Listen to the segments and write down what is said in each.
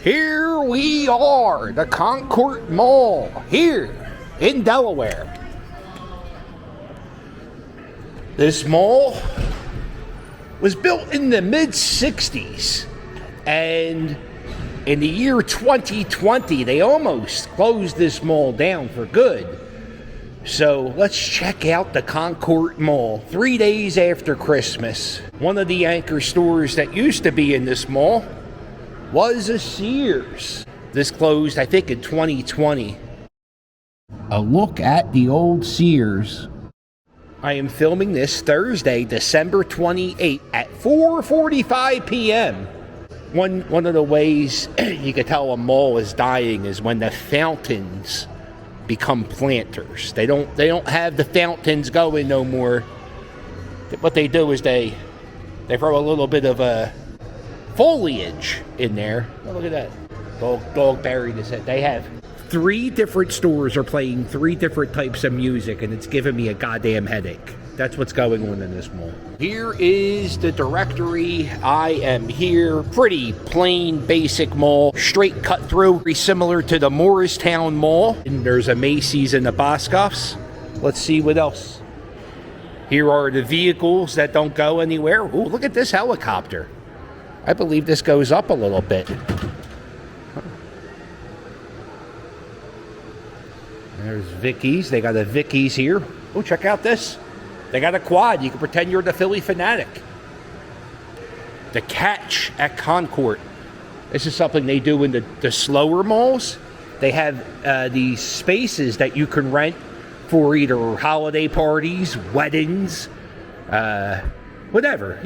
Here we are, the Concord Mall, here in Delaware. This mall was built in the mid-60s, and in the year 2020, they almost closed this mall down for good. So let's check out the Concord Mall 3 days after Christmas. One of the anchor stores that used to be in this mall was a Sears. This closed, I think, in 2020. A look at the old Sears. I am filming this Thursday, December 28th at 4:45 p.m. One of the ways you can tell a mall is dying is when the fountains become planters. They don't have the fountains going no more. What they do is they throw a little bit of a foliage in there. Oh, look at that. Dog buried his head. They have 3 different stores are playing 3 different types of music, and it's giving me a goddamn headache. That's what's going on in this mall. Here is the directory. I am here. Pretty plain, basic mall. Straight cut through. Very similar to the Morristown Mall. And there's a Macy's and the Boscov's. Let's see what else. Here are the vehicles that don't go anywhere. Ooh, look at this helicopter. I believe this goes up a little bit. There's Vicky's. They got a Vicky's here. Oh, check out this. They got a quad. You can pretend you're the Philly fanatic. The Catch at Concord. This is something they do in the slower malls. They have these spaces that you can rent for either holiday parties, weddings, whatever,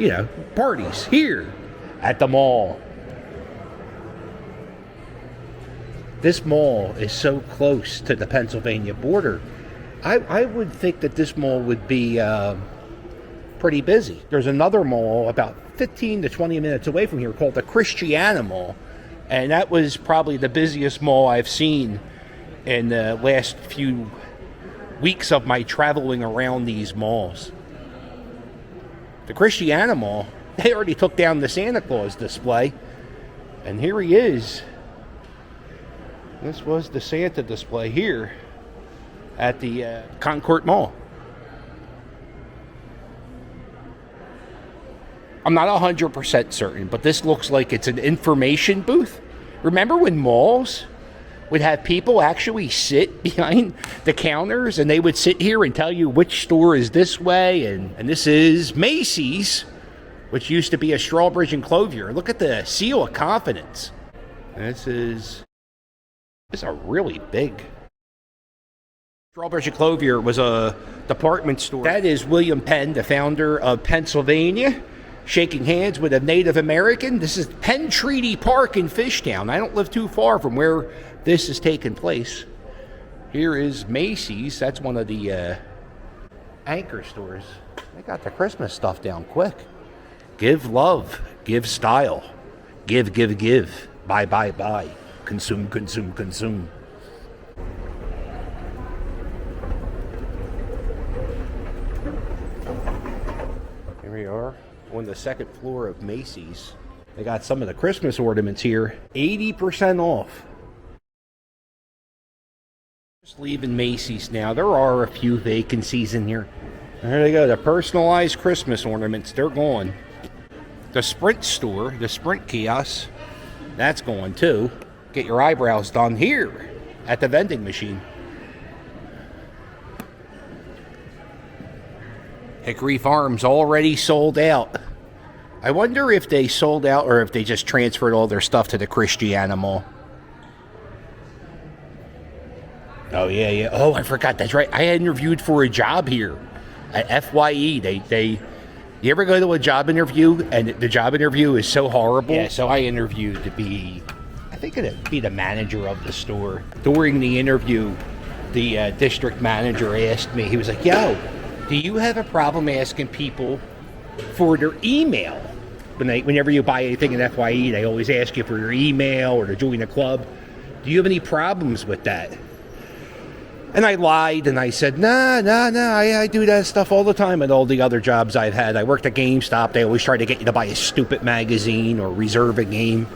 parties here at the mall. This mall is so close to the Pennsylvania border. I would think that this mall would be pretty busy. There's another mall about 15 to 20 minutes away from here called the Christiana Mall, and that was probably the busiest mall I've seen in the last few weeks of my traveling around these malls. The Christiana Mall, they already took down the Santa Claus display, and here he is. This was the Santa display here at the Concord Mall. I'm not 100% certain, but this looks like it's an information booth. Remember when malls would have people actually sit behind the counters, and they would sit here and tell you which store is this way, and this is Macy's, which used to be a Strawbridge and Clothier. Look at the seal of confidence. This is a really big. Strawbridge and Clothier was a department store. That is William Penn, the founder of Pennsylvania, shaking hands with a Native American. This is Penn Treaty Park in Fishtown. I don't live too far from where this is taking place. Here is Macy's. That's one of the anchor stores. They got the Christmas stuff down quick. Give love. Give style. Give, give, give. Buy, buy, buy. Consume, consume, consume. Here we are on the second floor of Macy's. They got some of the Christmas ornaments here. 80% off. Just leaving Macy's now. There are a few vacancies in here. There they go. The personalized Christmas ornaments. They're gone. The Sprint store, the Sprint kiosk, that's gone too. Get your eyebrows done here at the vending machine. Hickory Farms already sold out. I wonder if they sold out or if they just transferred all their stuff to the Christiana Mall. Oh, yeah. Oh, I forgot. That's right. I interviewed for a job here at FYE. You ever go to a job interview and the job interview is so horrible? Yeah, so I interviewed to be, I think it'd be the manager of the store. During the interview, the district manager asked me, he was like, yo, do you have a problem asking people for their email? Whenever you buy anything in FYE, they always ask you for your email or to join a club. Do you have any problems with that? And I lied and I said, nah, I do that stuff all the time at all the other jobs I've had. I worked at GameStop. They always try to get you to buy a stupid magazine or reserve a game.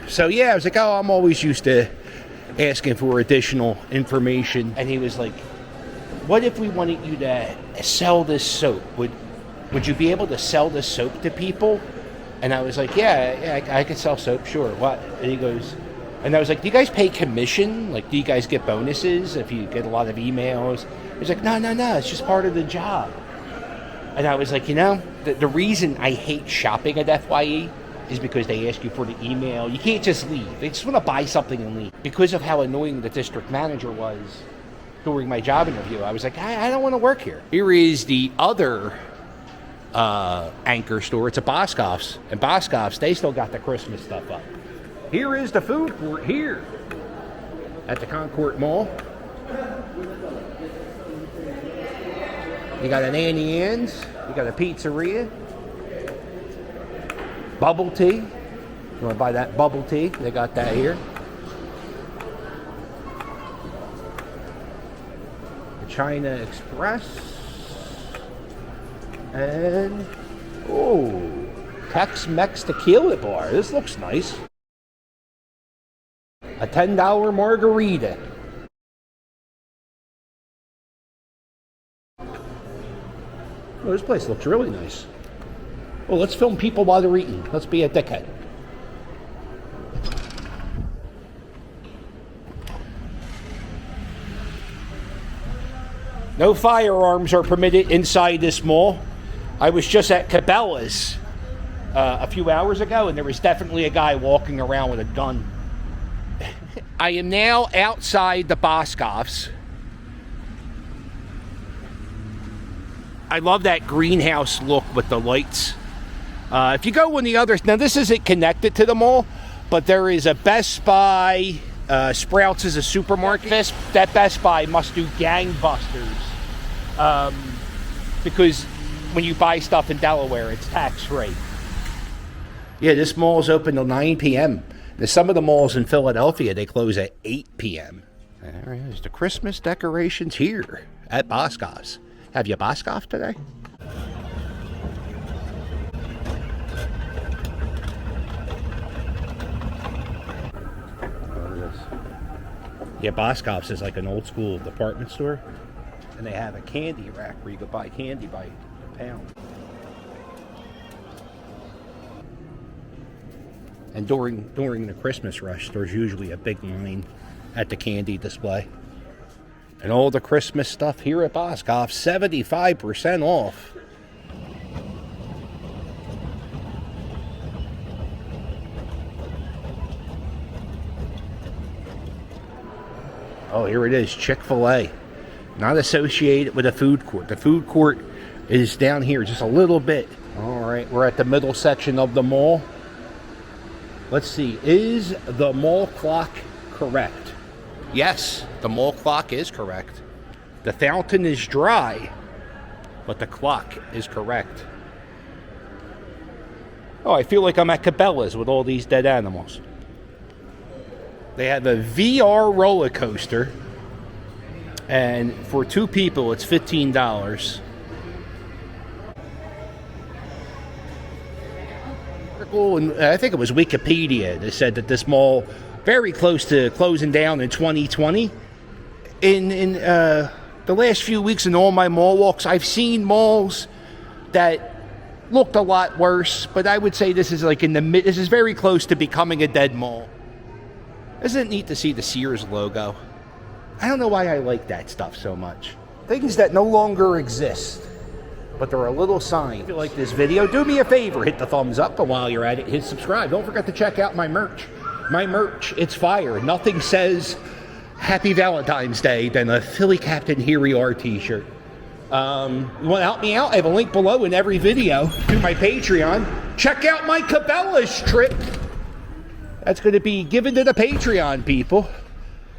So yeah, I was like, oh, I'm always used to asking for additional information. And he was like, what if we wanted you to sell this soap? Would you be able to sell this soap to people? And I was like, yeah, I could sell soap, sure. What? And he goes, and I was like, do you guys pay commission? Like, do you guys get bonuses if you get a lot of emails? He's like, no, it's just part of the job. And I was like, the reason I hate shopping at FYE is because they ask you for the email. You can't just leave. They just want to buy something and leave. Because of how annoying the district manager was during my job interview, I was like, I don't want to work here. Here is the other anchor store. It's a Boscov's. And Boscov's, they still got the Christmas stuff up. Here is the food court here at the Concord Mall. You got an Annie Ann's. You got a pizzeria. Bubble tea. You want to buy that bubble tea? They got that here. The China Express. And, Tex-Mex Tequila Bar. This looks nice. A $10 margarita. Oh, this place looks really nice. Well, let's film people while they're eating. Let's be a dickhead. No firearms are permitted inside this mall. I was just at Cabela's a few hours ago, and there was definitely a guy walking around with a gun. I am now outside the Boscov's. I love that greenhouse look with the lights. If you go on the others, now this isn't connected to the mall, but there is a Best Buy. Sprouts is a supermarket. That Best Buy must do gangbusters because when you buy stuff in Delaware, it's tax-free. Yeah, this mall is open till 9 p.m. Now, some of the malls in Philadelphia, they close at 8 p.m. There it is, the Christmas decorations here at Boscov's. Have you Boscov today? Yeah, Boscov's is like an old school department store. And they have a candy rack where you could buy candy by the pound. And during the Christmas rush, there's usually a big line at the candy display. And all the Christmas stuff here at Boscov, 75% off. Oh, here it is, Chick-fil-A. Not associated with a food court. The food court is down here just a little bit. All right, we're at the middle section of the mall. Let's see, is the mall clock correct? Yes, the mall clock is correct. The fountain is dry, but the clock is correct. Oh, I feel like I'm at Cabela's with all these dead animals. They have a VR roller coaster, and for 2 people, it's $15. And I think it was Wikipedia that said that this mall very close to closing down in 2020. In the last few weeks in all my mall walks, I've seen malls that looked a lot worse, but I would say this is like this is very close to becoming a dead mall. Isn't it neat to see the Sears logo? I don't know why I like that stuff so much. Things that no longer exist, but they're a little sign. If you like this video, do me a favor, hit the thumbs up, and while you're at it, hit subscribe. Don't forget to check out my merch. My merch, it's fire. Nothing says Happy Valentine's Day than a Philly Captain Here We Are t-shirt. You want to help me out? I have a link below in every video to my Patreon. Check out my Cabela's trip. That's going to be given to the Patreon people.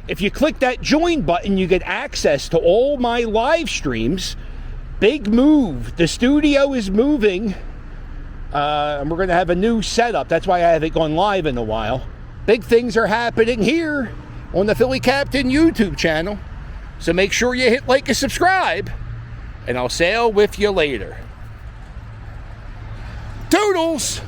If you click that join button, you get access to all my live streams. Big move. The studio is moving. And we're going to have a new setup. That's why I haven't gone live in a while. Big things are happening here on the Philly Captain YouTube channel. So make sure you hit like and subscribe. And I'll sail with you later. Toodles!